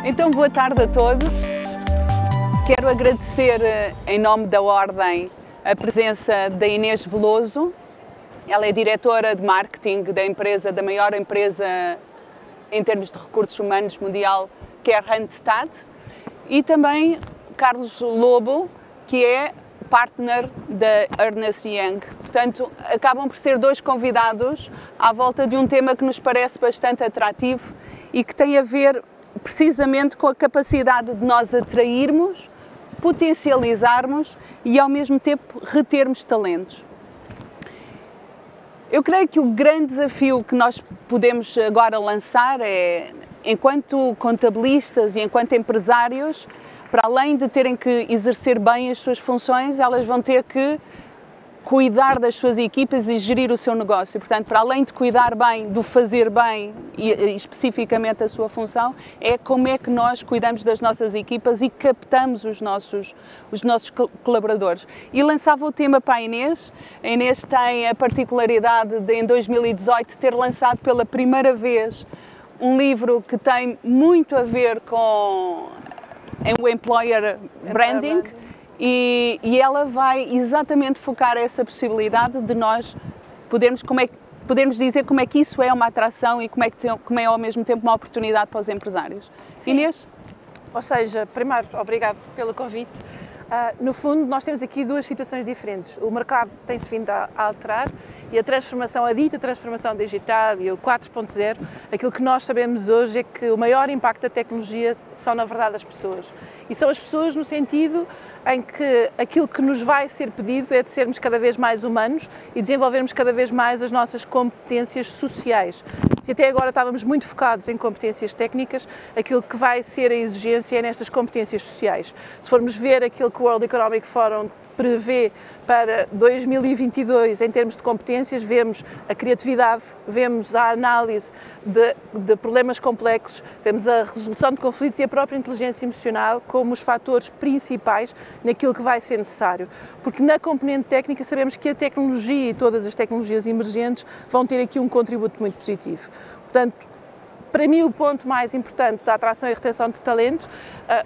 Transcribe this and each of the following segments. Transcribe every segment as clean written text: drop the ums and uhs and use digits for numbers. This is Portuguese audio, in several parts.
Então, boa tarde a todos. Quero agradecer, em nome da Ordem, a presença da Inês Veloso. Ela é diretora de marketing da maior empresa em termos de recursos humanos mundial, que é a Randstad. E também Carlos Lobo, que é partner da Ernst Young. Portanto, acabam por ser dois convidados à volta de um tema que nos parece bastante atrativo e que tem a ver precisamente com a capacidade de nós atrairmos, potencializarmos e ao mesmo tempo retermos talentos. Eu creio que o grande desafio que nós podemos agora lançar é, enquanto contabilistas e enquanto empresários, para além de terem que exercer bem as suas funções, elas vão ter que cuidar das suas equipas e gerir o seu negócio. Portanto, para além de cuidar bem, do fazer bem e especificamente a sua função, é como é que nós cuidamos das nossas equipas e captamos os nossos colaboradores. E lançava o tema para a Inês. A Inês tem a particularidade de, em 2018, ter lançado pela primeira vez um livro que tem muito a ver com o employer branding. E ela vai exatamente focar essa possibilidade de nós podermos dizer como é que isso é uma atração e como é ao mesmo tempo uma oportunidade para os empresários. Sim. Inês? Ou seja, primeiro, obrigado pelo convite. No fundo, nós temos aqui duas situações diferentes. O mercado tem-se vindo a alterar e a dita transformação digital e o 4.0, aquilo que nós sabemos hoje é que o maior impacto da tecnologia são, na verdade, as pessoas. E são as pessoas no sentido em que aquilo que nos vai ser pedido é de sermos cada vez mais humanos e desenvolvermos cada vez mais as nossas competências sociais. Se até agora estávamos muito focados em competências técnicas, aquilo que vai ser a exigência é nestas competências sociais. Se formos ver aquilo que o World Economic Forum prevê para 2022 em termos de competências, vemos a criatividade, vemos a análise de problemas complexos, vemos a resolução de conflitos e a própria inteligência emocional como os fatores principais naquilo que vai ser necessário. Porque na componente técnica sabemos que a tecnologia e todas as tecnologias emergentes vão ter aqui um contributo muito positivo. Portanto, para mim, o ponto mais importante da atração e retenção de talento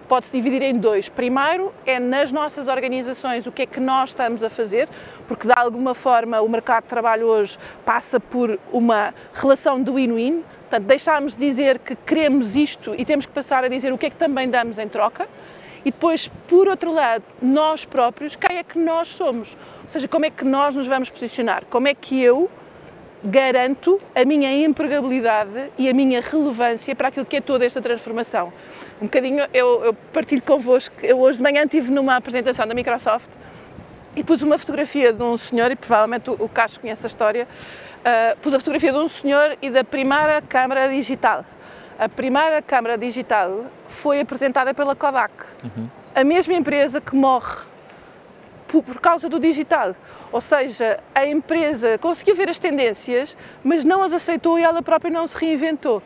pode-se dividir em dois. Primeiro, é nas nossas organizações o que é que nós estamos a fazer, porque de alguma forma o mercado de trabalho hoje passa por uma relação de win-win. Portanto, deixámos de dizer que queremos isto e temos que passar a dizer o que é que também damos em troca. E depois, por outro lado, nós próprios, quem é que nós somos? Ou seja, como é que nós nos vamos posicionar? Como é que eu garanto a minha empregabilidade e a minha relevância para aquilo que é toda esta transformação. Um bocadinho, eu partilho convosco, eu hoje de manhã estive numa apresentação da Microsoft e pus uma fotografia de um senhor, e provavelmente o Carlos conhece a história, pus a fotografia de um senhor e da primeira câmara digital. A primeira câmara digital foi apresentada pela Kodak, a mesma empresa que morre por causa do digital. Ou seja, a empresa conseguiu ver as tendências, mas não as aceitou e ela própria não se reinventou.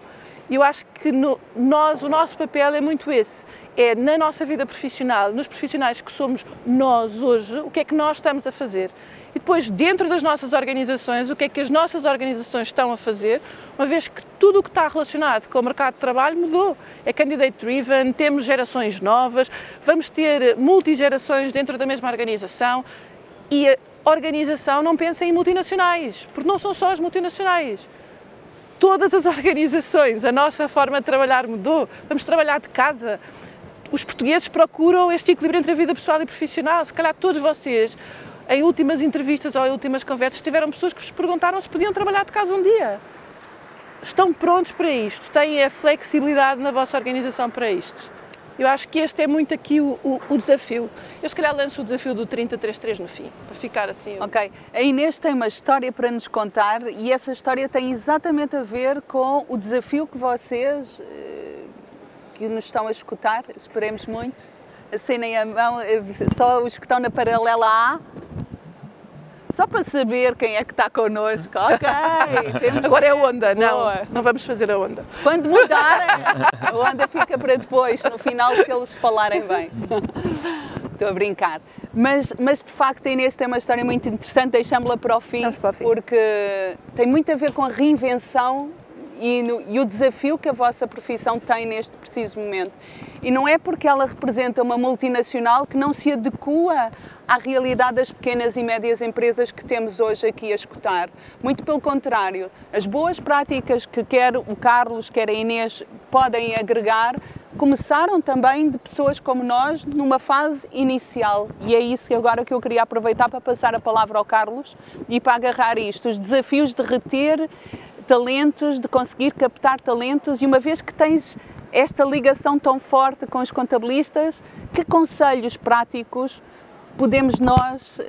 E eu acho que o nosso papel é muito esse, é na nossa vida profissional, nos profissionais que somos nós hoje, o que é que nós estamos a fazer. E depois, dentro das nossas organizações, o que é que as nossas organizações estão a fazer, uma vez que tudo o que está relacionado com o mercado de trabalho mudou. É candidate-driven, temos gerações novas, vamos ter multigerações dentro da mesma organização e a organização não pensa em multinacionais, porque não são só as multinacionais. Todas as organizações, a nossa forma de trabalhar mudou, vamos trabalhar de casa. Os portugueses procuram este equilíbrio entre a vida pessoal e profissional. Se calhar todos vocês, em últimas entrevistas ou em últimas conversas, tiveram pessoas que vos perguntaram se podiam trabalhar de casa um dia. Estão prontos para isto? Têm a flexibilidade na vossa organização para isto? Eu acho que este é muito aqui o desafio. Eu se calhar lanço o desafio do 30-3-3 no fim, para ficar assim. Ok. A Inês tem uma história para nos contar e essa história tem exatamente a ver com o desafio que vocês, que nos estão a escutar, esperemos muito, assinem a mão, só os que estão na paralela A, só para saber quem é que está connosco. Ok. Agora é a onda, não vamos fazer a onda. Quando mudarem, a onda fica para depois, no final, se eles falarem bem. Estou a brincar. Mas de facto a Inês tem uma história muito interessante, deixámo-la para o fim, porque tem muito a ver com a reinvenção e o desafio que a vossa profissão tem neste preciso momento. E não é porque ela representa uma multinacional que não se adequa à realidade das pequenas e médias empresas que temos hoje aqui a escutar. Muito pelo contrário, as boas práticas que quer o Carlos, quer a Inês podem agregar, começaram também de pessoas como nós numa fase inicial. E é isso que agora que eu queria aproveitar para passar a palavra ao Carlos e para agarrar isto, os desafios de reter talentos, de conseguir captar talentos, e uma vez que tens esta ligação tão forte com os contabilistas, que conselhos práticos podemos nós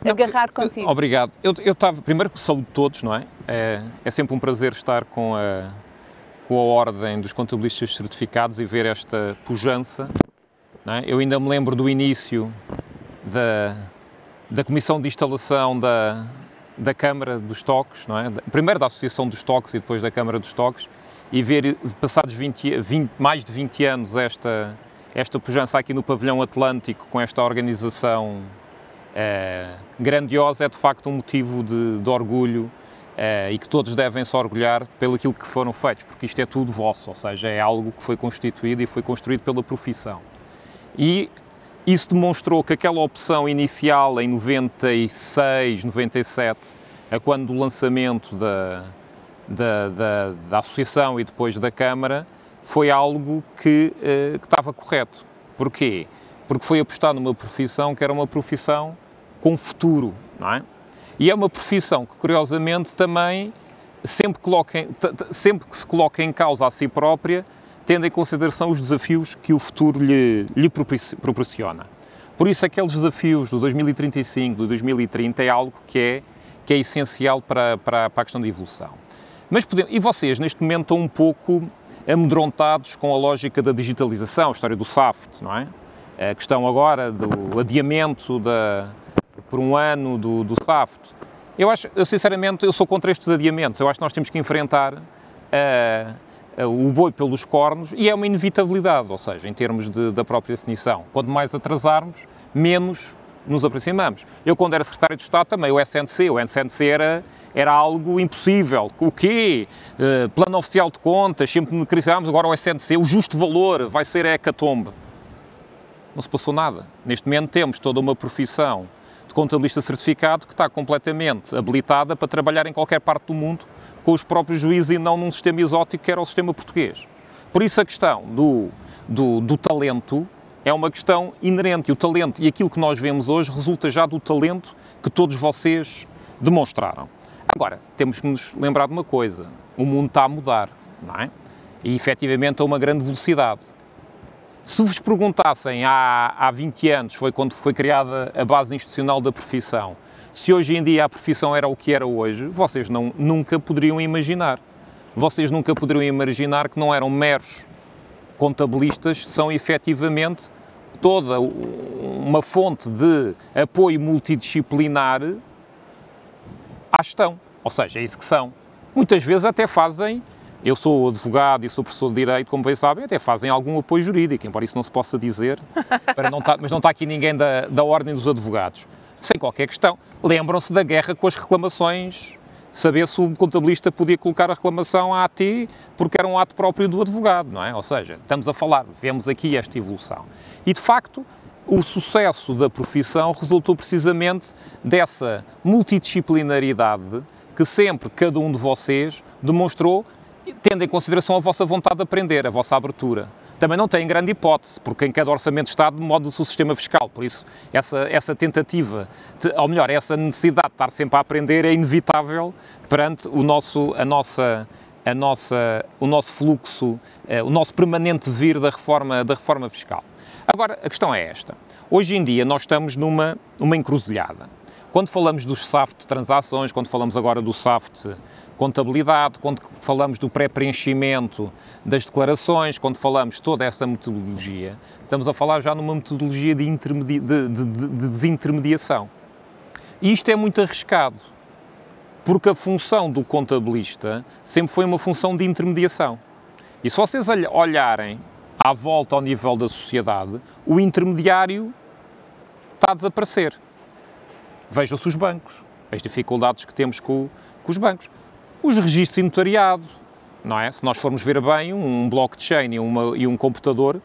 agarrar contigo? Obrigado. Eu estava, primeiro, saúde de todos, não é? É sempre um prazer estar com a ordem dos contabilistas certificados e ver esta pujança, não é? Eu ainda me lembro do início da comissão de instalação da Câmara dos Toques, não é? Primeiro da Associação dos Toques e depois da Câmara dos Toques, e ver, passados mais de 20 anos, esta pujança aqui no Pavilhão Atlântico, com esta organização grandiosa, é de facto um motivo de orgulho, e que todos devem se orgulhar pelo aquilo que foram feitos, porque isto é tudo vosso, ou seja, é algo que foi constituído e foi construído pela profissão. E isso demonstrou que aquela opção inicial em 96, 97, quando o lançamento da Associação e depois da Câmara, foi algo que estava correto. Porquê? Porque foi apostar numa profissão que era uma profissão com futuro, não é? E é uma profissão que, curiosamente, também, sempre que se coloca em causa a si própria, tendo em consideração os desafios que o futuro lhe proporciona. Por isso, aqueles desafios do 2035, do 2030, é algo que é essencial para a questão da evolução. Mas e vocês, neste momento, estão um pouco amedrontados com a lógica da digitalização, a história do SAFT, não é? A questão agora do adiamento por um ano do SAFT. Eu sinceramente, eu sou contra estes adiamentos. Eu acho que nós temos que enfrentar o boi pelos cornos, e é uma inevitabilidade, ou seja, em termos da própria definição. Quanto mais atrasarmos, menos nos aproximamos. Eu, quando era secretário de Estado, também o SNC era algo impossível. O quê? Plano Oficial de Contas, sempre me criticámos, agora o SNC, o justo valor vai ser a hecatombe. Não se passou nada. Neste momento temos toda uma profissão de contabilista certificado que está completamente habilitada para trabalhar em qualquer parte do mundo com os próprios juízes e não num sistema exótico que era o sistema português. Por isso a questão do talento é uma questão inerente. O talento e aquilo que nós vemos hoje resulta já do talento que todos vocês demonstraram. Agora, temos que nos lembrar de uma coisa. O mundo está a mudar, não é? E efetivamente a uma grande velocidade. Se vos perguntassem há 20 anos, foi quando foi criada a base institucional da profissão, se hoje em dia a profissão era o que era hoje, vocês nunca poderiam imaginar. Vocês nunca poderiam imaginar que não eram meros contabilistas, são efetivamente toda uma fonte de apoio multidisciplinar à gestão. Ou seja, é isso que são. Muitas vezes até fazem, eu sou advogado e sou professor de Direito, como bem sabem, até fazem algum apoio jurídico, embora isso não se possa dizer, mas não está aqui ninguém da Ordem dos Advogados. Sem qualquer questão. Lembram-se da guerra com as reclamações, saber se o contabilista podia colocar a reclamação à AT porque era um ato próprio do advogado, não é? Ou seja, estamos a falar, vemos aqui esta evolução. E, de facto, o sucesso da profissão resultou precisamente dessa multidisciplinaridade que sempre cada um de vocês demonstrou, tendo em consideração a vossa vontade de aprender, a vossa abertura. Também não tem grande hipótese, porque em cada orçamento de Estado moda-se o sistema fiscal, por isso essa tentativa, ou melhor, essa necessidade de estar sempre a aprender é inevitável perante o nosso fluxo, o nosso permanente vir da reforma fiscal. Agora, a questão é esta. Hoje em dia nós estamos numa encruzilhada. Quando falamos dos SAFT transações, quando falamos agora do SAFT contabilidade, quando falamos do pré-preenchimento das declarações, quando falamos toda essa metodologia, estamos a falar já numa metodologia de desintermediação. E isto é muito arriscado, porque a função do contabilista sempre foi uma função de intermediação. E se vocês olharem à volta ao nível da sociedade, o intermediário está a desaparecer. Vejam-se os bancos, as dificuldades que temos com os bancos. os registros de notariado, não é? Se nós formos ver bem, um blockchain e um computador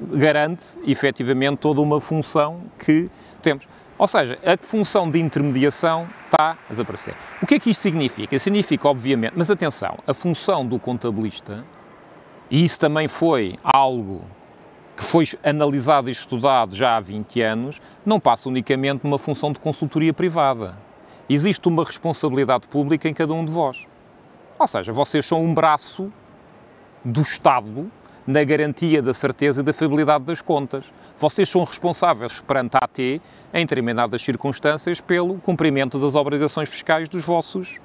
garante, efetivamente, toda uma função que temos. Ou seja, a função de intermediação está a desaparecer. O que é que isto significa? Significa, obviamente, mas atenção, a função do contabilista, e isso também foi algo que foi analisado e estudado já há 20 anos, não passa unicamente numa função de consultoria privada. Existe uma responsabilidade pública em cada um de vós. Ou seja, vocês são um braço do Estado na garantia da certeza e da fiabilidade das contas. Vocês são responsáveis perante a AT, em determinadas circunstâncias, pelo cumprimento das obrigações fiscais dos vossos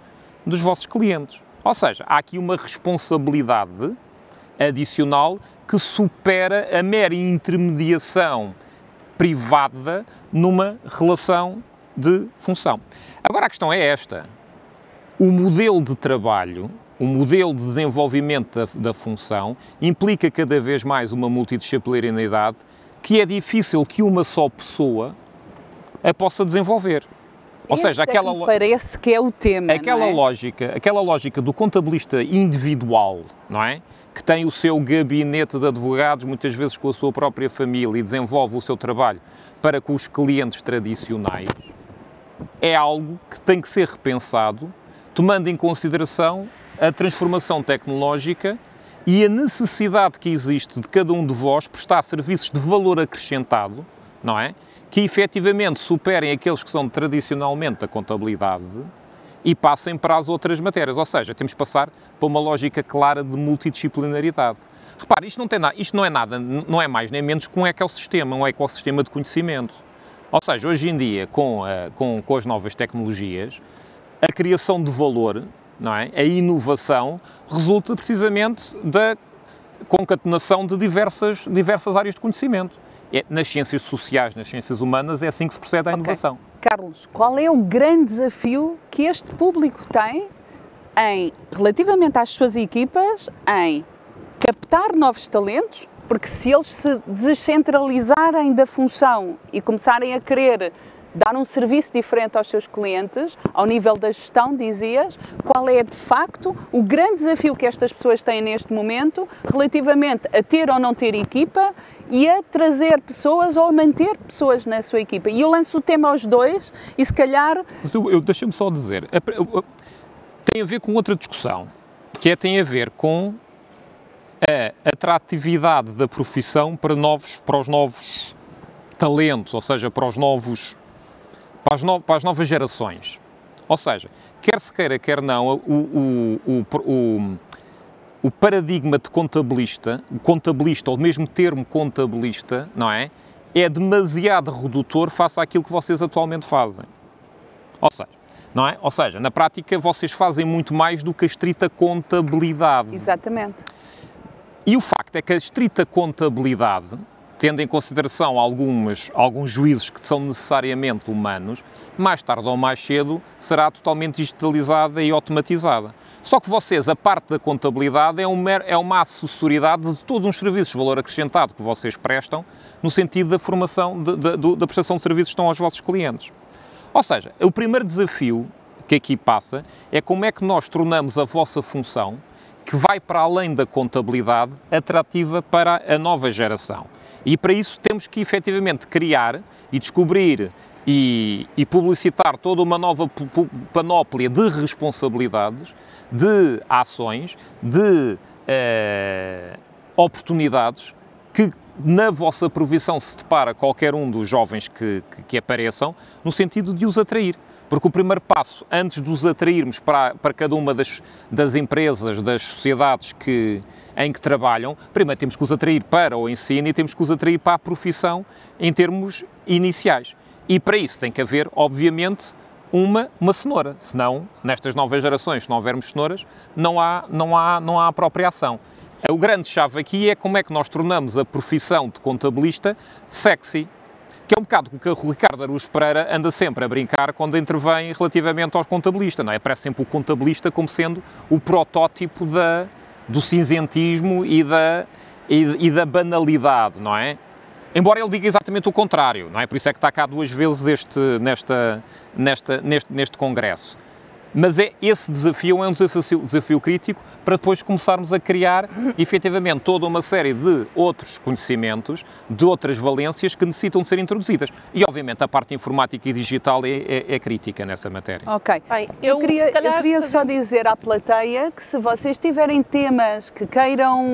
clientes. Ou seja, há aqui uma responsabilidade adicional que supera a mera intermediação privada numa relação de função. Agora a questão é esta. O modelo de trabalho, o modelo de desenvolvimento da função implica cada vez mais uma multidisciplinaridade que é difícil que uma só pessoa a possa desenvolver. Ou seja, aquela parece que é o tema, aquela lógica do contabilista individual, não é? Que tem o seu gabinete de advogados, muitas vezes com a sua própria família, e desenvolve o seu trabalho para com os clientes tradicionais, é algo que tem que ser repensado, tomando em consideração a transformação tecnológica e a necessidade que existe de cada um de vós prestar serviços de valor acrescentado, não é? Que efetivamente superem aqueles que são tradicionalmente da contabilidade e passem para as outras matérias. Ou seja, temos que passar para uma lógica clara de multidisciplinaridade. Repare, isto não é nada, não é mais nem menos que um ecossistema, um ecossistema de conhecimento. Ou seja, hoje em dia, com as novas tecnologias, a criação de valor, não é? A inovação, resulta precisamente da concatenação de diversas áreas de conhecimento. Nas ciências sociais, nas ciências humanas, é assim que se procede à inovação. Carlos, qual é o grande desafio que este público tem relativamente às suas equipas, em captar novos talentos? Porque se eles se descentralizarem da função e começarem a querer dar um serviço diferente aos seus clientes, ao nível da gestão, dizias, qual é de facto o grande desafio que estas pessoas têm neste momento relativamente a ter ou não ter equipa e a trazer pessoas ou a manter pessoas na sua equipa? E eu lanço o tema aos dois e se calhar... Deixa-me só dizer, tem a ver com outra discussão, que tem a ver com a atratividade da profissão para os novos talentos, ou seja, para as novas gerações. Ou seja, quer se queira, quer não, o paradigma de contabilista, ou mesmo termo contabilista, não é? É demasiado redutor face àquilo que vocês atualmente fazem. Não é? Ou seja, na prática vocês fazem muito mais do que a estrita contabilidade. Exatamente. E o facto é que a estrita contabilidade, tendo em consideração alguns juízos que são necessariamente humanos, mais tarde ou mais cedo será totalmente digitalizada e automatizada. Só que vocês, a parte da contabilidade, é uma acessoriedade de todos os serviços de valor acrescentado que vocês prestam, no sentido da formação, da prestação de serviços que estão aos vossos clientes. Ou seja, o primeiro desafio que aqui passa é como é que nós tornamos a vossa função, que vai para além da contabilidade, atrativa para a nova geração. E para isso temos que efetivamente criar e descobrir e publicitar toda uma nova panóplia de responsabilidades, de ações, de oportunidades que na vossa provisão se depara qualquer um dos jovens que apareçam, no sentido de os atrair. Porque o primeiro passo, antes de os atrairmos para cada uma das empresas, das sociedades em que trabalham, primeiro temos que os atrair para o ensino e temos que os atrair para a profissão em termos iniciais. E para isso tem que haver, obviamente, uma cenoura. Senão, nestas novas gerações, se não houvermos cenouras, não há apropriação. O grande chave aqui é como é que nós tornamos a profissão de contabilista sexy. Que é um bocado o que o Ricardo Araújo Pereira anda sempre a brincar quando intervém relativamente aos contabilistas, não é? Parece sempre o contabilista como sendo o protótipo do cinzentismo e da banalidade, não é? Embora ele diga exatamente o contrário, não é? Por isso é que está cá duas vezes neste congresso. Mas esse desafio é um desafio crítico para depois começarmos a criar, efetivamente, toda uma série de outros conhecimentos, de outras valências que necessitam de ser introduzidas. E, obviamente, a parte informática e digital é crítica nessa matéria. Ok. Bem, Eu queria só dizer à plateia que se vocês tiverem temas que queiram,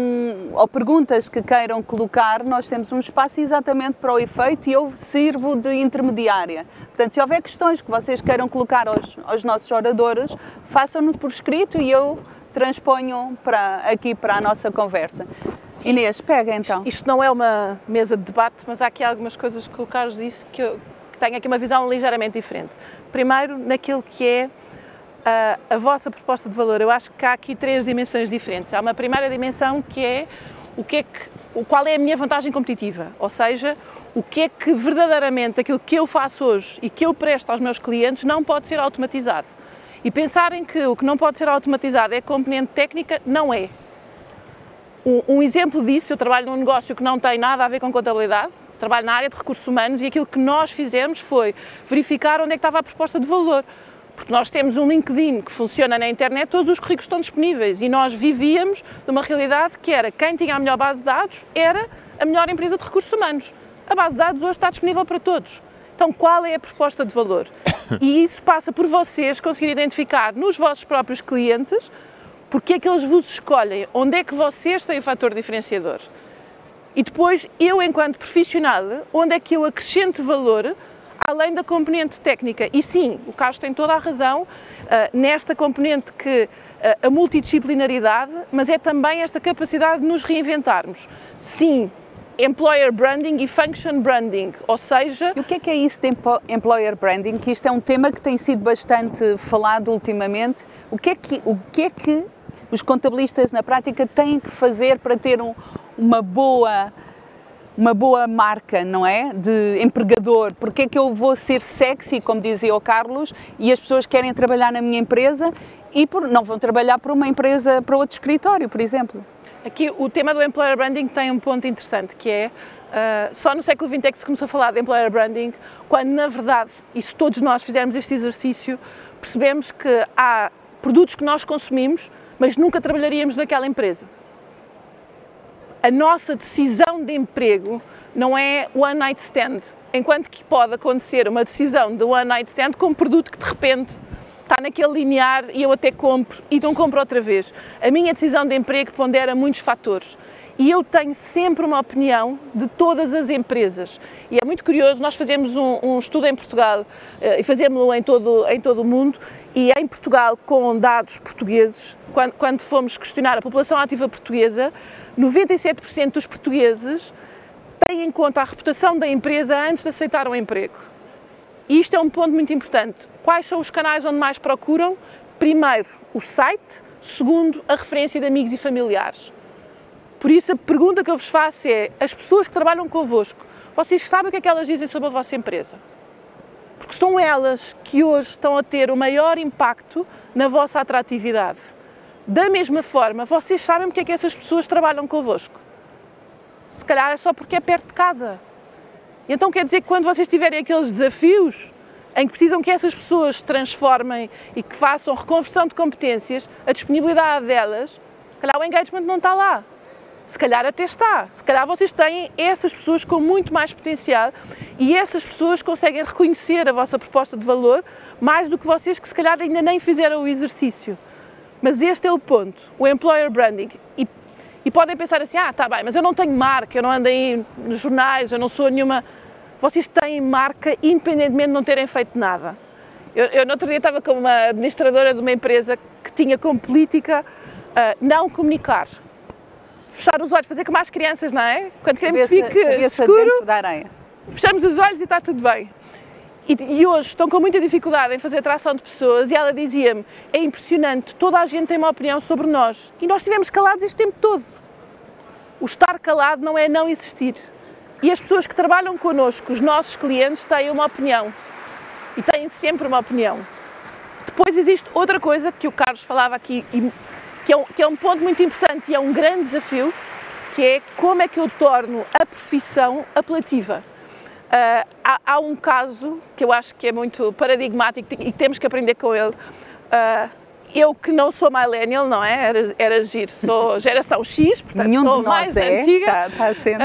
ou perguntas que queiram colocar, nós temos um espaço exatamente para o efeito e eu sirvo de intermediária. Portanto, se houver questões que vocês queiram colocar aos nossos oradores, façam-no por escrito e eu transponho aqui para a nossa conversa. Sim. Inês, pega então. Isto não é uma mesa de debate, mas há aqui algumas coisas que o Carlos disse que tenho aqui uma visão ligeiramente diferente. Primeiro, naquilo que é a vossa proposta de valor. Eu acho que há aqui 3 dimensões diferentes. Há uma primeira dimensão que é qual é a minha vantagem competitiva, ou seja, o que é que verdadeiramente aquilo que eu faço hoje e que eu presto aos meus clientes não pode ser automatizado. E pensarem que o que não pode ser automatizado é componente técnica, não é. Um exemplo disso, eu trabalho num negócio que não tem nada a ver com contabilidade, trabalho na área de recursos humanos e aquilo que nós fizemos foi verificar onde é que estava a proposta de valor. Porque nós temos um LinkedIn que funciona na internet, todos os currículos estão disponíveis e nós vivíamos de uma realidade que era quem tinha a melhor base de dados era a melhor empresa de recursos humanos. A base de dados hoje está disponível para todos. Então, qual é a proposta de valor? E isso passa por vocês conseguirem identificar nos vossos próprios clientes porque é que eles vos escolhem, onde é que vocês têm o fator diferenciador. E depois, eu enquanto profissional, onde é que eu acrescento valor além da componente técnica. E sim, o Carlos tem toda a razão nesta componente que a multidisciplinaridade, mas é também esta capacidade de nos reinventarmos. Sim, Employer Branding e Function Branding, ou seja... E o que é isso de Employer Branding? Que isto é um tema que tem sido bastante falado ultimamente. O que é que os contabilistas na prática têm que fazer para ter uma boa marca, não é? De empregador. Porque é que eu vou ser sexy, como dizia o Carlos, e as pessoas querem trabalhar na minha empresa e não vão trabalhar para uma empresa, para outro escritório, por exemplo? Aqui o tema do Employer Branding tem um ponto interessante, que é só no século XX é que se começou a falar de Employer Branding, quando na verdade, e se todos nós fizermos este exercício, percebemos que há produtos que nós consumimos, mas nunca trabalharíamos naquela empresa. A nossa decisão de emprego não é one night stand, enquanto que pode acontecer uma decisão de one night stand com um produto que de repente está naquele linear e eu até compro e não compro outra vez. A minha decisão de emprego pondera muitos fatores e eu tenho sempre uma opinião de todas as empresas. E é muito curioso, nós fazemos um estudo em Portugal e fazemos-lo em todo o mundo e em Portugal com dados portugueses, quando fomos questionar a população ativa portuguesa, 97% dos portugueses têm em conta a reputação da empresa antes de aceitar um emprego. E isto é um ponto muito importante. Quais são os canais onde mais procuram? Primeiro, o site. Segundo, a referência de amigos e familiares. Por isso, a pergunta que eu vos faço é, as pessoas que trabalham convosco, vocês sabem o que é que elas dizem sobre a vossa empresa? Porque são elas que hoje estão a ter o maior impacto na vossa atratividade. Da mesma forma, vocês sabem porque é que essas pessoas trabalham convosco? Se calhar é só porque é perto de casa. Então quer dizer que quando vocês tiverem aqueles desafios em que precisam que essas pessoas se transformem e que façam reconversão de competências, a disponibilidade delas, se calhar o engagement não está lá. Se calhar até está. Se calhar vocês têm essas pessoas com muito mais potencial e essas pessoas conseguem reconhecer a vossa proposta de valor mais do que vocês que se calhar ainda nem fizeram o exercício. Mas este é o ponto, o Employer Branding. E podem pensar assim, está bem, mas eu não tenho marca, eu não ando aí nos jornais, eu não sou nenhuma... Vocês têm marca independentemente de não terem feito nada. Eu no outro dia estava com uma administradora de uma empresa que tinha como política não comunicar. Fechar os olhos, fazer como as crianças, não é? Quando queremos que fique escuro, fechamos os olhos e está tudo bem. E hoje estão com muita dificuldade em fazer atração de pessoas e ela dizia-me, é impressionante, toda a gente tem uma opinião sobre nós e nós estivemos calados este tempo todo. O estar calado não é não existir. E as pessoas que trabalham connosco, os nossos clientes, têm uma opinião e têm sempre uma opinião. Depois existe outra coisa que o Carlos falava aqui, que é um ponto muito importante e é um grande desafio, que é como é que eu torno a profissão apelativa. Há um caso que eu acho que é muito paradigmático e temos que aprender com ele. Eu que não sou millennial, não é? Era giro, sou geração X, portanto Nenhum sou de nós mais antiga. Está sendo.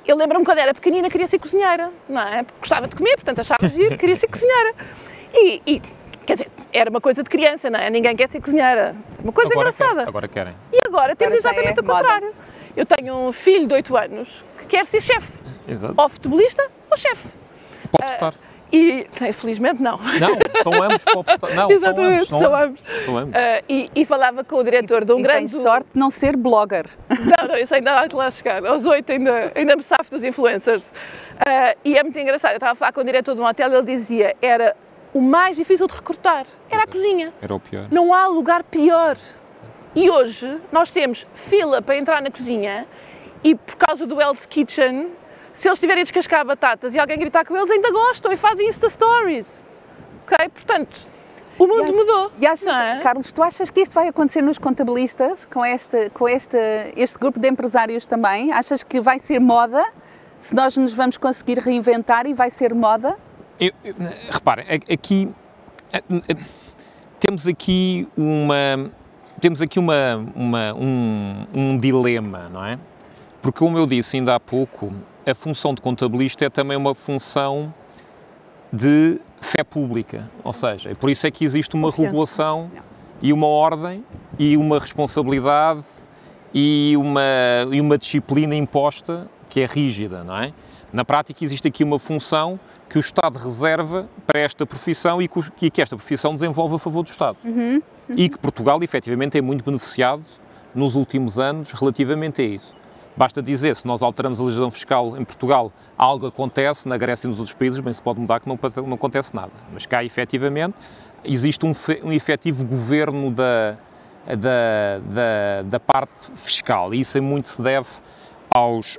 Eu lembro-me quando era pequenina, queria ser cozinheira, não é? Porque gostava de comer, portanto achava giro, queria ser cozinheira. E, quer dizer, era uma coisa de criança, não é? Ninguém quer ser cozinheira. Uma coisa engraçada. Agora querem. E agora temos já exatamente é o contrário. Eu tenho um filho de 8 anos que quer ser chefe. Exato. Ou futebolista ou chefe. Popstar. E, infelizmente, não. Não, são ambos popstar. Não, Exatamente, são ambos. São ambos. E falava com o diretor de um E grande... tens sorte de não ser blogger. Não, isso ainda há de lá chegar. Aos 8 ainda me safo dos influencers. E é muito engraçado. Eu estava a falar com o diretor de um hotel e ele dizia era o mais difícil de recrutar. Era a cozinha. Era o pior. Não há lugar pior. E hoje nós temos fila para entrar na cozinha e por causa do Hell's Kitchen, se eles tiverem a descascar batatas e alguém gritar com eles, ainda gostam e fazem Insta Stories. Ok? Portanto, o mundo mudou. E achas, não é? Carlos, tu achas que isto vai acontecer nos contabilistas, com este grupo de empresários também? Achas que vai ser moda? Se nós nos vamos conseguir reinventar e vai ser moda? Reparem, aqui temos aqui um dilema, não é? Porque, como eu disse ainda há pouco, a função de contabilista é também uma função de fé pública, ou seja, por isso é que existe uma regulação e uma ordem e uma responsabilidade e uma disciplina imposta que é rígida, não é? Na prática existe aqui uma função que o Estado reserva para esta profissão e que esta profissão desenvolve a favor do Estado. E que Portugal, efetivamente, é muito beneficiado nos últimos anos relativamente a isso. Basta dizer, se nós alteramos a legislação fiscal em Portugal, algo acontece, na Grécia e nos outros países, bem se pode mudar que não acontece nada. Mas cá, efetivamente, existe um efetivo governo da parte fiscal e isso muito se deve aos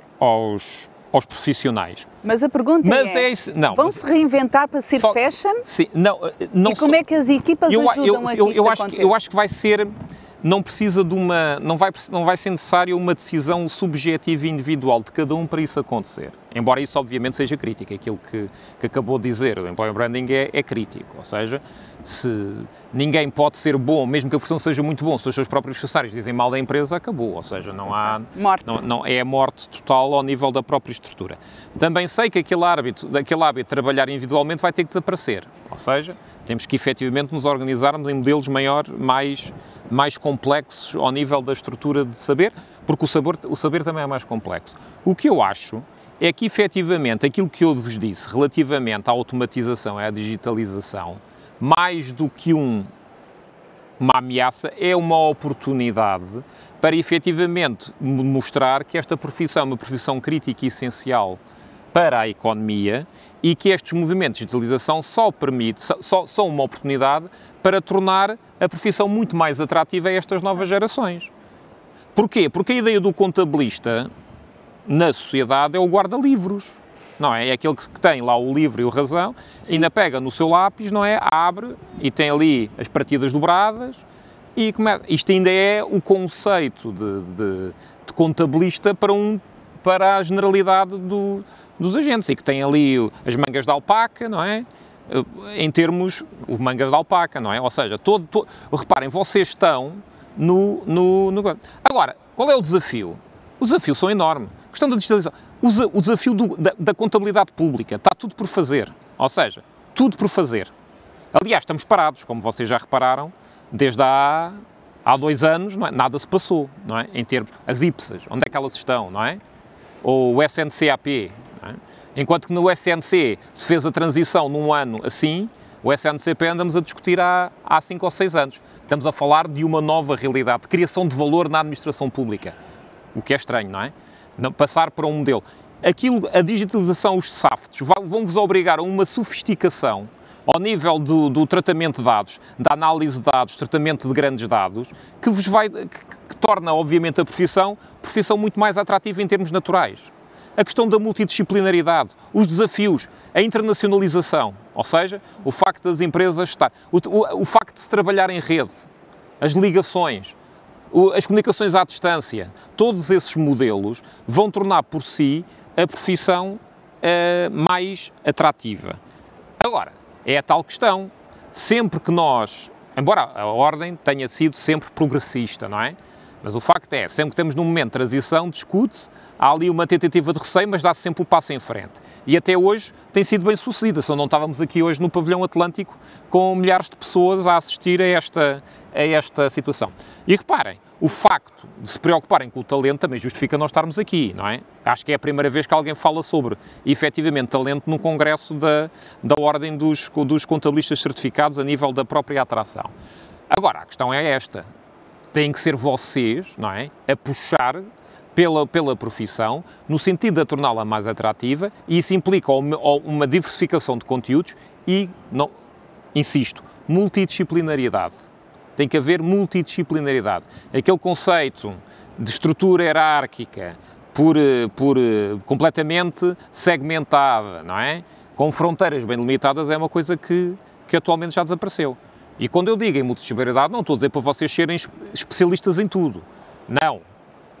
profissionais. Mas a pergunta vão-se reinventar para ser fashion? Sim, e como é que as equipas ajudam a que isto aconteça? Eu acho que vai ser... Não precisa de não vai ser necessária uma decisão subjetiva e individual de cada um para isso acontecer. Embora isso, obviamente, seja crítico. Aquilo que acabou de dizer, o employer branding é crítico. Ou seja, se ninguém pode ser bom, mesmo que a função seja muito bom, se os seus próprios funcionários dizem mal da empresa, acabou. Ou seja, não há... Morte. Não, é a morte total ao nível da própria estrutura. Também sei que aquele hábito de trabalhar individualmente vai ter que desaparecer. Ou seja, temos que efetivamente nos organizarmos em modelos mais complexos ao nível da estrutura de saber, porque o saber também é mais complexo. O que eu acho é que, efetivamente, aquilo que eu vos disse relativamente à automatização e à digitalização, mais do que uma ameaça, é uma oportunidade para, efetivamente, mostrar que esta profissão é uma profissão crítica e essencial para a economia e que estes movimentos de digitalização são uma oportunidade para tornar a profissão muito mais atrativa a estas novas gerações. Porquê? Porque a ideia do contabilista na sociedade é o guarda-livros, não é? É aquele que tem lá o livro e o razão, ainda pega no seu lápis, não é? Abre e tem ali as partidas dobradas e começa. Isto ainda é o conceito de contabilista para a generalidade dos agentes e que tem ali as mangas de alpaca, não é? Em termos, os mangas de alpaca, não é? Ou seja, reparem, vocês estão no... Agora, qual é o desafio? Os desafios são enormes. A questão da digitalização. O desafio da contabilidade pública. Está tudo por fazer. Ou seja, tudo por fazer. Aliás, estamos parados, como vocês já repararam, desde há 2 anos, não é? Nada se passou, não é? Em termos, as IPSAs, onde é que elas estão, não é? Ou o SNCAP, não é? Enquanto que no SNC se fez a transição num ano assim, o SNCP andamos a discutir há 5 ou 6 anos. Estamos a falar de uma nova realidade, de criação de valor na administração pública. O que é estranho, não é? Passar para um modelo. A digitalização, os SAFTs, vão-vos obrigar a uma sofisticação ao nível do tratamento de dados, da análise de dados, tratamento de grandes dados, que torna, obviamente, a profissão muito mais atrativa em termos naturais. A questão da multidisciplinaridade, os desafios, a internacionalização, ou seja, o facto das empresas o facto de se trabalhar em rede, as ligações, as comunicações à distância, todos esses modelos vão tornar por si a profissão mais atrativa. Agora, é a tal questão, sempre que nós embora a ordem tenha sido sempre progressista, não é? Mas o facto é, sempre que estamos num momento de transição, discute-se, há ali uma tentativa de receio, mas dá-se sempre o passo em frente. E até hoje tem sido bem sucedida, senão não estávamos aqui hoje no pavilhão Atlântico com milhares de pessoas a assistir a esta situação. E reparem, o facto de se preocuparem com o talento também justifica nós estarmos aqui, não é? Acho que é a primeira vez que alguém fala sobre, efetivamente, talento num congresso da ordem dos contabilistas certificados a nível da própria atração. Agora, a questão é esta. Têm que ser vocês, não é, a puxar pela profissão, no sentido de a torná-la mais atrativa, e isso implica uma diversificação de conteúdos e, não, insisto, multidisciplinariedade. Tem que haver multidisciplinariedade. Aquele conceito de estrutura hierárquica completamente segmentada, não é? Com fronteiras bem limitadas, é uma coisa que atualmente já desapareceu. E quando eu digo em multidisciplinaridade, não estou a dizer para vocês serem especialistas em tudo. Não.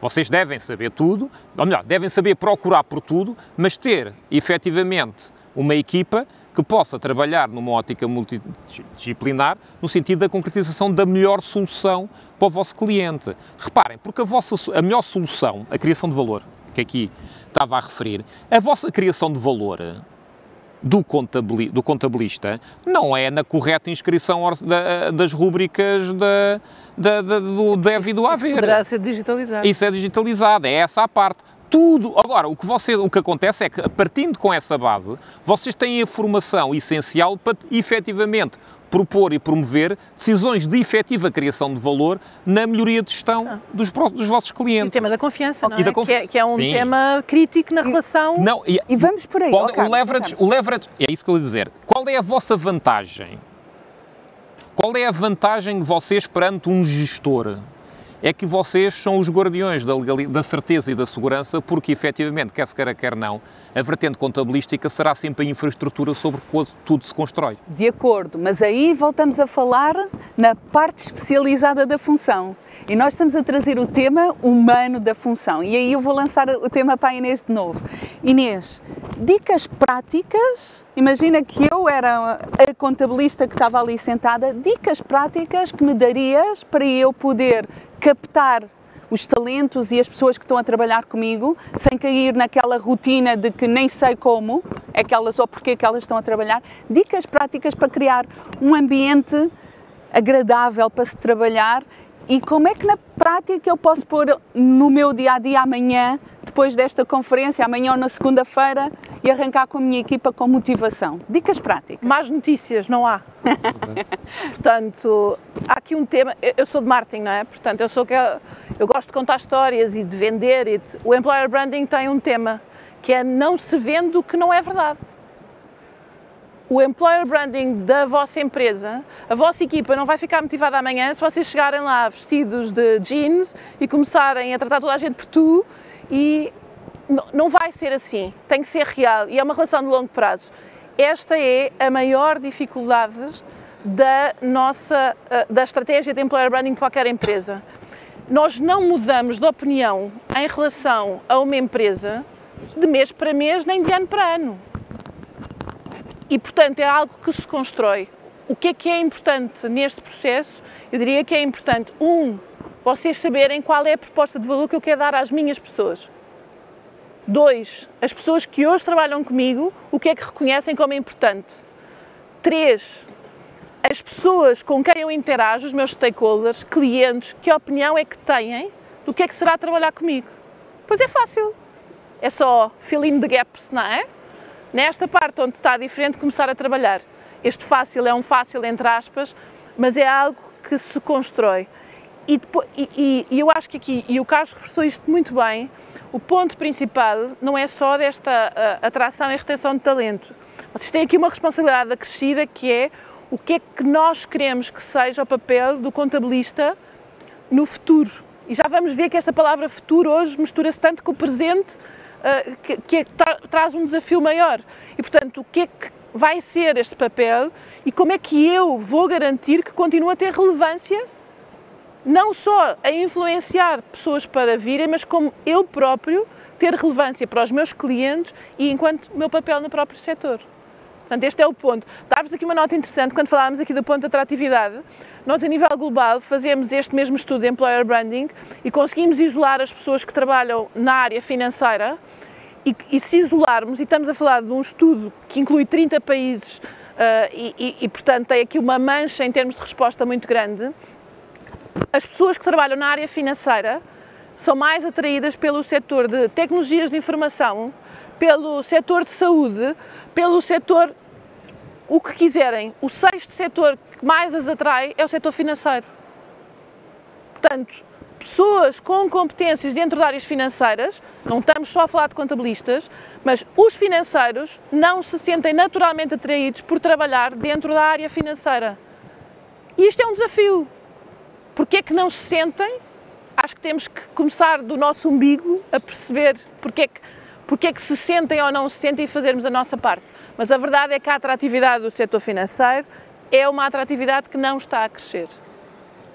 Vocês devem saber tudo, ou melhor, devem saber procurar por tudo, mas ter, efetivamente, uma equipa que possa trabalhar numa ótica multidisciplinar no sentido da concretização da melhor solução para o vosso cliente. Reparem, porque a melhor solução, a criação de valor, que aqui estava a referir, a vossa criação de valor do contabilista não é na correta inscrição das rúbricas do deve e do haver. Poderá ser digitalizado. Isso é digitalizado, é essa a parte. Tudo. Agora, o que acontece é que, partindo com essa base, vocês têm a formação essencial para, efetivamente, propor e promover decisões de efetiva criação de valor na melhoria de gestão dos vossos clientes. E o tema da confiança, não é? Que é um Sim. tema crítico na relação... Não, e vamos por aí. O leverage, é isso que eu ia dizer. Qual é a vossa vantagem? Qual é a vantagem de vocês perante um gestor? É que vocês são os guardiões da certeza e da segurança, porque, efetivamente, quer se queira, quer não, a vertente contabilística será sempre a infraestrutura sobre que tudo se constrói. De acordo, mas aí voltamos a falar na parte especializada da função. E nós estamos a trazer o tema humano da função. E aí eu vou lançar o tema para a Inês de novo. Inês, dicas práticas, imagina que eu era a contabilista que estava ali sentada, dicas práticas que me darias para eu poder captar os talentos e as pessoas que estão a trabalhar comigo, sem cair naquela rotina de que nem sei como é que elas ou porque é que elas estão a trabalhar. Dicas práticas para criar um ambiente agradável para se trabalhar e como é que na prática eu posso pôr no meu dia-a-dia amanhã, depois desta conferência, amanhã ou na segunda-feira, e arrancar com a minha equipa com motivação. Dicas práticas. Mais notícias, não há. Portanto, há aqui um tema, eu sou de marketing, não é? Portanto, eu gosto de contar histórias e de vender. O Employer Branding tem um tema, que é não se vende o que não é verdade. O Employer Branding da vossa empresa, a vossa equipa não vai ficar motivada amanhã se vocês chegarem lá vestidos de jeans e começarem a tratar toda a gente por tu, e não vai ser assim, tem que ser real e é uma relação de longo prazo. Esta é a maior dificuldade da estratégia de Employer Branding de qualquer empresa. Nós não mudamos de opinião em relação a uma empresa de mês para mês, nem de ano para ano. E, portanto, é algo que se constrói. O que é importante neste processo? Eu diria que é importante, vocês saberem qual é a proposta de valor que eu quero dar às minhas pessoas. 2, as pessoas que hoje trabalham comigo, o que é que reconhecem como importante. 3, as pessoas com quem eu interajo, os meus stakeholders, clientes, que opinião é que têm do que é que será trabalhar comigo? Pois é fácil. É só fill in the gaps, não é? Nesta parte onde está diferente, começar a trabalhar. Este fácil é um fácil, entre aspas, mas é algo que se constrói. E eu acho que aqui, e o Carlos reforçou isto muito bem, o ponto principal não é só desta atração e retenção de talento. Vocês têm aqui uma responsabilidade acrescida, que é o que é que nós queremos que seja o papel do contabilista no futuro. E já vamos ver que esta palavra futuro hoje mistura-se tanto com o presente, que traz um desafio maior. E, portanto, o que é que vai ser este papel e como é que eu vou garantir que continua a ter relevância, não só a influenciar pessoas para virem, mas como eu próprio ter relevância para os meus clientes e enquanto meu papel no próprio setor. Portanto, este é o ponto. Dar-vos aqui uma nota interessante, quando falámos aqui do ponto de atratividade, nós a nível global fazemos este mesmo estudo de Employer Branding e conseguimos isolar as pessoas que trabalham na área financeira e se isolarmos, e estamos a falar de um estudo que inclui 30 países portanto, tem aqui uma mancha em termos de resposta muito grande, as pessoas que trabalham na área financeira são mais atraídas pelo setor de tecnologias de informação, pelo setor de saúde, pelo setor, o que quiserem. O sexto setor que mais as atrai é o setor financeiro. Portanto, pessoas com competências dentro de áreas financeiras, não estamos só a falar de contabilistas, mas os financeiros não se sentem naturalmente atraídos por trabalhar dentro da área financeira. E isto é um desafio. Porquê é que não se sentem? Acho que temos que começar do nosso umbigo a perceber porque é que se sentem ou não se sentem e fazermos a nossa parte. Mas a verdade é que a atratividade do setor financeiro é uma atratividade que não está a crescer.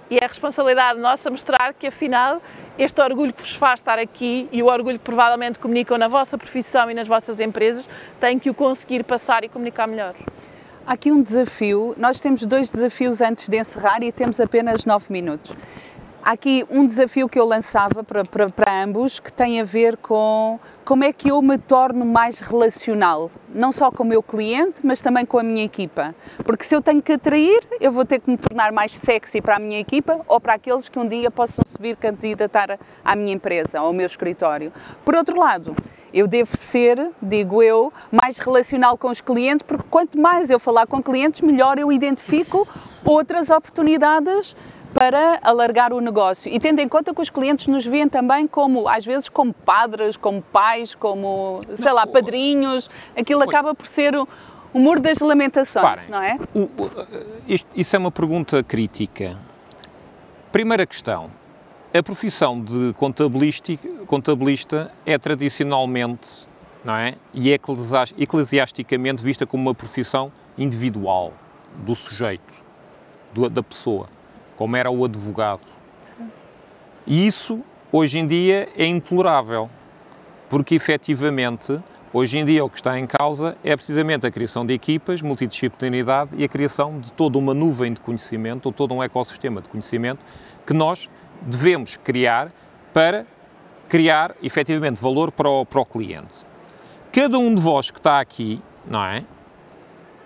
E é a responsabilidade nossa mostrar que, afinal, este orgulho que vos faz estar aqui e o orgulho que provavelmente comunicam na vossa profissão e nas vossas empresas, têm que o conseguir passar e comunicar melhor. Há aqui um desafio, nós temos 2 desafios antes de encerrar e temos apenas 9 minutos. Há aqui um desafio que eu lançava para ambos, que tem a ver com como é que eu me torno mais relacional, não só com o meu cliente, mas também com a minha equipa. Porque se eu tenho que atrair, eu vou ter que me tornar mais sexy para a minha equipa ou para aqueles que um dia possam se vir candidatar à minha empresa, ao meu escritório. Por outro lado, eu devo ser, digo eu, mais relacional com os clientes, porque quanto mais eu falar com clientes, melhor eu identifico outras oportunidades para alargar o negócio. E tendo em conta que os clientes nos veem também como, às vezes, como padres, como pais, como, sei lá, padrinhos. Aquilo acaba por ser o muro das lamentações, não é? Isso é uma pergunta crítica. Primeira questão. A profissão de contabilista é tradicionalmente, não é? E é eclesiasticamente vista como uma profissão individual do sujeito, da pessoa, como era o advogado. E isso, hoje em dia, é intolerável, porque, efetivamente, hoje em dia o que está em causa é precisamente a criação de equipas, multidisciplinaridade e a criação de toda uma nuvem de conhecimento, ou todo um ecossistema de conhecimento que nós devemos criar para criar, efetivamente, valor para o cliente. Cada um de vós que está aqui, não é?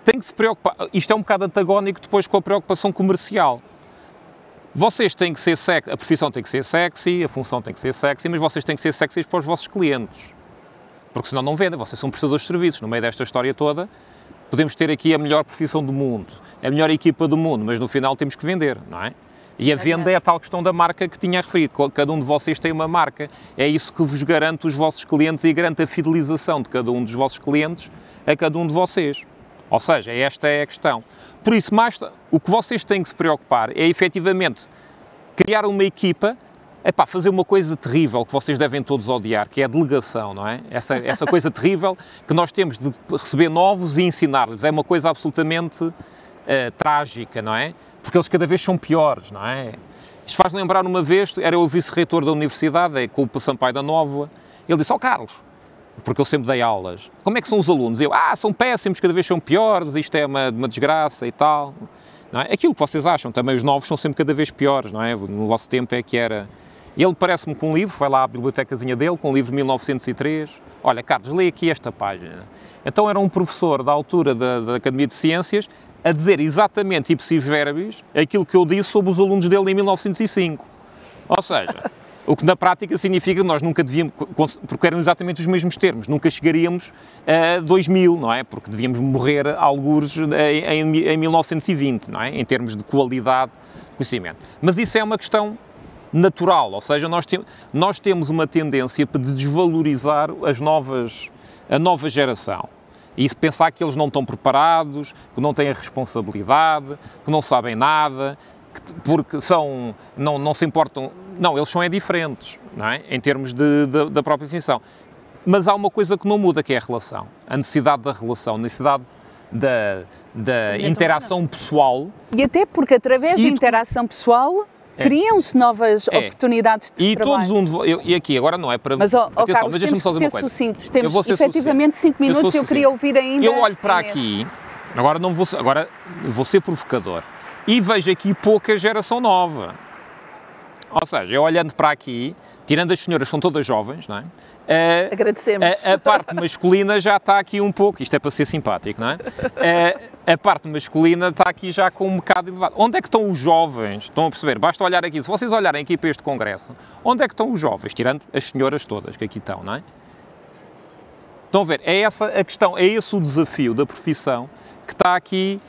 Tem que se preocupar. Isto é um bocado antagónico depois com a preocupação comercial. Vocês têm que ser sexy, a profissão tem que ser sexy, a função tem que ser sexy, mas vocês têm que ser sexys para os vossos clientes. Porque senão não vendem, vocês são prestadores de serviços. No meio desta história toda, podemos ter aqui a melhor profissão do mundo, a melhor equipa do mundo, mas no final temos que vender, não é? E a venda é a tal questão da marca que tinha referido. Cada um de vocês tem uma marca. É isso que vos garante os vossos clientes e garante a fidelização de cada um dos vossos clientes a cada um de vocês. Ou seja, esta é a questão. Por isso, o que vocês têm que se preocupar é, efetivamente, criar uma equipa, fazer uma coisa terrível que vocês devem todos odiar, que é a delegação, não é? Essa coisa terrível que nós temos de receber novos e ensinar-lhes. É uma coisa absolutamente trágica, não é? Porque eles cada vez são piores, não é? Isto faz lembrar uma vez, era o vice-reitor da universidade, com o Sampaio da Nova, ele disse, Carlos, porque eu sempre dei aulas, como é que são os alunos? Eu, são péssimos, cada vez são piores, isto é uma desgraça e tal. Não é? Aquilo que vocês acham, também os novos são sempre cada vez piores, não é? No vosso tempo é que era... Ele parece-me com um livro, vai lá à bibliotecazinha dele, com um livro de 1903, olha, Carlos, lê aqui esta página. Então era um professor da altura da Academia de Ciências a dizer exatamente, ipsis verbis, aquilo que eu disse sobre os alunos dele em 1905. Ou seja, o que na prática significa que nós nunca devíamos, porque eram exatamente os mesmos termos, nunca chegaríamos a 2000, não é? Porque devíamos morrer algures em 1920, não é? Em termos de qualidade de conhecimento. Mas isso é uma questão natural, ou seja, nós temos uma tendência de desvalorizar a nova geração. E se pensar que eles não estão preparados, que não têm a responsabilidade, que não sabem nada, porque não se importam... Não, eles são diferentes, não é? Em termos da própria definição. Mas há uma coisa que não muda, que é a relação. A necessidade da relação, a necessidade da interação pessoal. E até porque através da interação pessoal criam-se novas oportunidades de trabalho. E aqui, agora não é para... Mas, Carlos, mas deixa-me só dizer uma coisa. Sucintos. Temos efetivamente 5 minutos e eu queria ouvir ainda... Eu olho para aqui Agora vou ser provocador. E vejo aqui pouca geração nova. Ou seja, eu olhando para aqui, tirando as senhoras, são todas jovens, não é? Agradecemos. A parte masculina já está aqui um pouco, isto é para ser simpático, não é? A parte masculina está aqui já com um bocado elevado. Onde é que estão os jovens? Estão a perceber? Basta olhar aqui, se vocês olharem aqui para este congresso, onde é que estão os jovens? Tirando as senhoras todas que aqui estão, não é? Estão a ver? É essa a questão, é esse o desafio da profissão que está aqui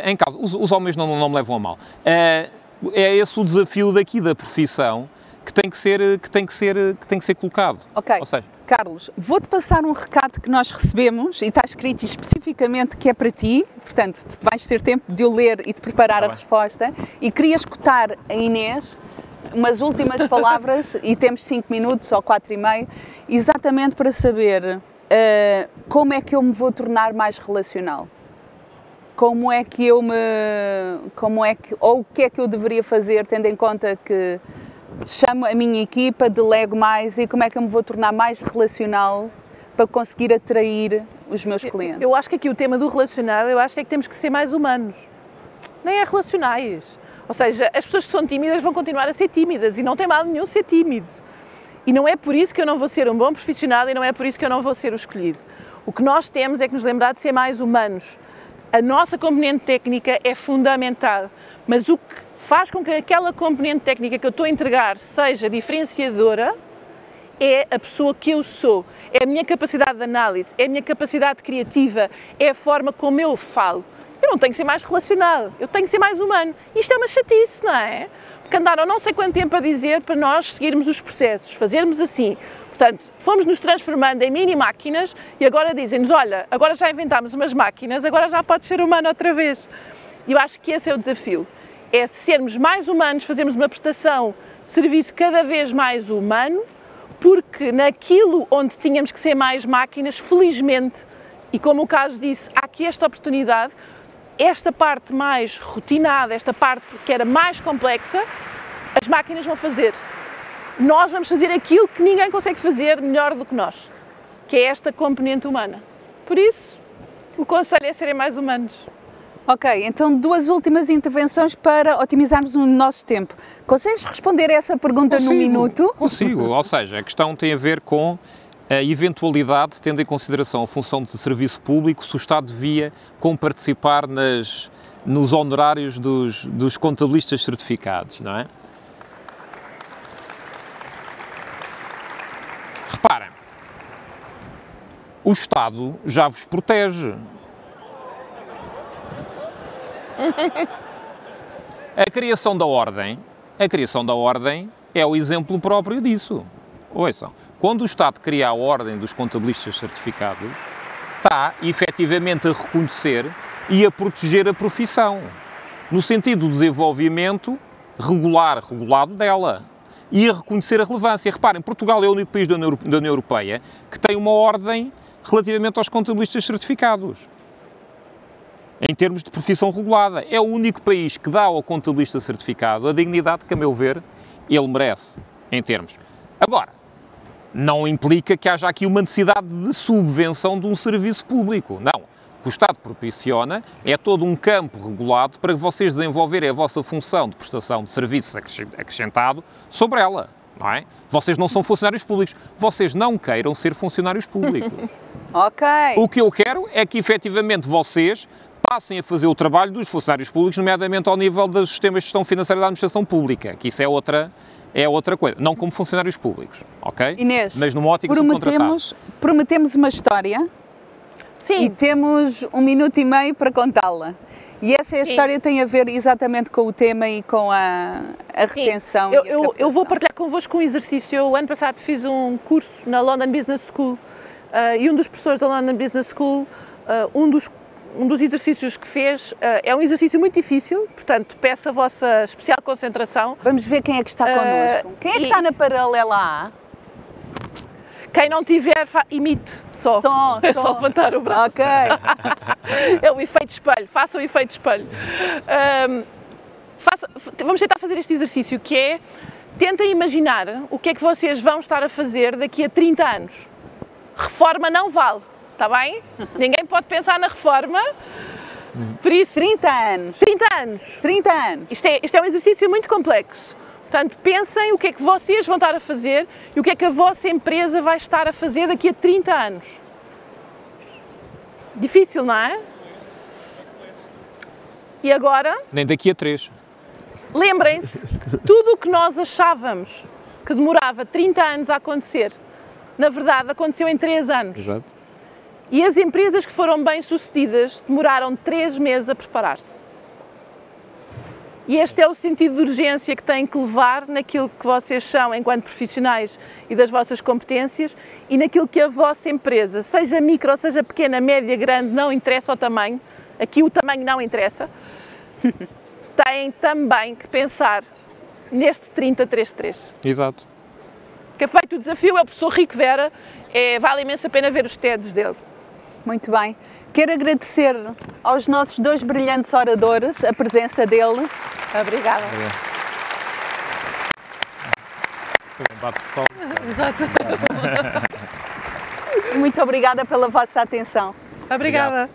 em causa. Os homens não me levam a mal. É esse o desafio daqui da profissão que tem que ser colocado. Ok. Ou seja, Carlos, vou-te passar um recado que nós recebemos e está escrito especificamente que é para ti, portanto, tu vais ter tempo de o ler e de preparar a resposta, e queria escutar a Inês umas últimas palavras, e temos 5 minutos ou 4 e meio, exatamente para saber como é que eu me vou tornar mais relacional. Como é que ou o que é que eu deveria fazer, tendo em conta que chamo a minha equipa, delego mais, e como é que eu me vou tornar mais relacional para conseguir atrair os meus clientes? Eu acho que aqui o tema do relacional, eu acho é que temos que ser mais humanos, nem é relacionais. Ou seja, as pessoas que são tímidas vão continuar a ser tímidas e não tem mal nenhum ser tímido. E não é por isso que eu não vou ser um bom profissional e não é por isso que eu não vou ser o escolhido. O que nós temos é que nos lembrar de ser mais humanos. A nossa componente técnica é fundamental, mas o que faz com que aquela componente técnica que eu estou a entregar seja diferenciadora é a pessoa que eu sou, é a minha capacidade de análise, é a minha capacidade criativa, é a forma como eu falo. Eu não tenho que ser mais relacional, eu tenho que ser mais humano. Isto é uma chatice, não é? Porque andaram não sei quanto tempo a dizer para nós seguirmos os processos, fazermos assim. Portanto, fomos nos transformando em mini máquinas e agora dizem-nos, olha, agora já inventámos umas máquinas, agora já pode ser humano outra vez. E eu acho que esse é o desafio. É sermos mais humanos, fazermos uma prestação de serviço cada vez mais humano, porque naquilo onde tínhamos que ser mais máquinas, felizmente, e como o Carlos disse, há aqui esta oportunidade, esta parte mais rotinada, esta parte que era mais complexa, as máquinas vão fazer. Nós vamos fazer aquilo que ninguém consegue fazer melhor do que nós, que é esta componente humana. Por isso, o conselho é serem mais humanos. Ok, então 2 últimas intervenções para otimizarmos o nosso tempo. Consegues responder a essa pergunta num minuto? Consigo, ou seja, a questão tem a ver com a eventualidade, tendo em consideração a função de serviço público, se o Estado devia comparticipar nos honorários dos contabilistas certificados, não é? Reparem, o Estado já vos protege. A criação da ordem é o exemplo próprio disso. Ouçam, quando o Estado cria a ordem dos contabilistas certificados, está efetivamente a reconhecer e a proteger a profissão, no sentido do desenvolvimento regulado dela, e a reconhecer a relevância. Reparem, Portugal é o único país da União Europeia que tem uma ordem relativamente aos contabilistas certificados. Em termos de profissão regulada, é o único país que dá ao contabilista certificado a dignidade que, a meu ver, ele merece, em termos. Agora, não implica que haja aqui uma necessidade de subvenção de um serviço público, não. O que o Estado propiciona é todo um campo regulado para que vocês desenvolverem a vossa função de prestação de serviços acrescentado sobre ela, não é? Vocês não são funcionários públicos, vocês não queiram ser funcionários públicos. Ok. O que eu quero é que, efetivamente, vocês passem a fazer o trabalho dos funcionários públicos, nomeadamente ao nível dos sistemas de gestão financeira da administração pública, que isso é outra coisa, não como funcionários públicos, ok? Inês, mas numa ótica subcontratada. Prometemos uma história. Sim. E temos 1 minuto e meio para contá-la. E essa história tem a ver exatamente com o tema e com a retenção. Sim. Eu vou partilhar convosco um exercício. Eu, ano passado, fiz um curso na London Business School e um dos professores da London Business School, um dos exercícios que fez é um exercício muito difícil, portanto, peço a vossa especial concentração. Vamos ver quem é que está connosco. Quem é que está na paralela A? Quem não tiver, imite só. É só levantar o braço. Ok. É o efeito espelho. Faça o efeito espelho. Vamos tentar fazer este exercício, que é, tentem imaginar o que é que vocês vão estar a fazer daqui a 30 anos. Reforma não vale, está bem? Ninguém pode pensar na reforma. Por isso, 30 anos. 30 anos. 30 anos. Isto é um exercício muito complexo. Portanto, pensem o que é que vocês vão estar a fazer e o que é que a vossa empresa vai estar a fazer daqui a 30 anos. Difícil, não é? E agora, Nem daqui a 3. lembrem-se, tudo o que nós achávamos que demorava 30 anos a acontecer, na verdade aconteceu em 3 anos. Exato. E as empresas que foram bem-sucedidas demoraram 3 meses a preparar-se. E este é o sentido de urgência que têm que levar naquilo que vocês são enquanto profissionais e das vossas competências e naquilo que a vossa empresa, seja micro, seja pequena, média, grande, não interessa o tamanho, aqui o tamanho não interessa, têm também que pensar neste 30-3-3. Exato. Que é feito o desafio, é o professor Rico Vera, vale imenso a pena ver os TEDs dele. Muito bem. Quero agradecer aos nossos 2 brilhantes oradores a presença deles. Obrigada. Exato. Muito obrigada pela vossa atenção. Obrigada.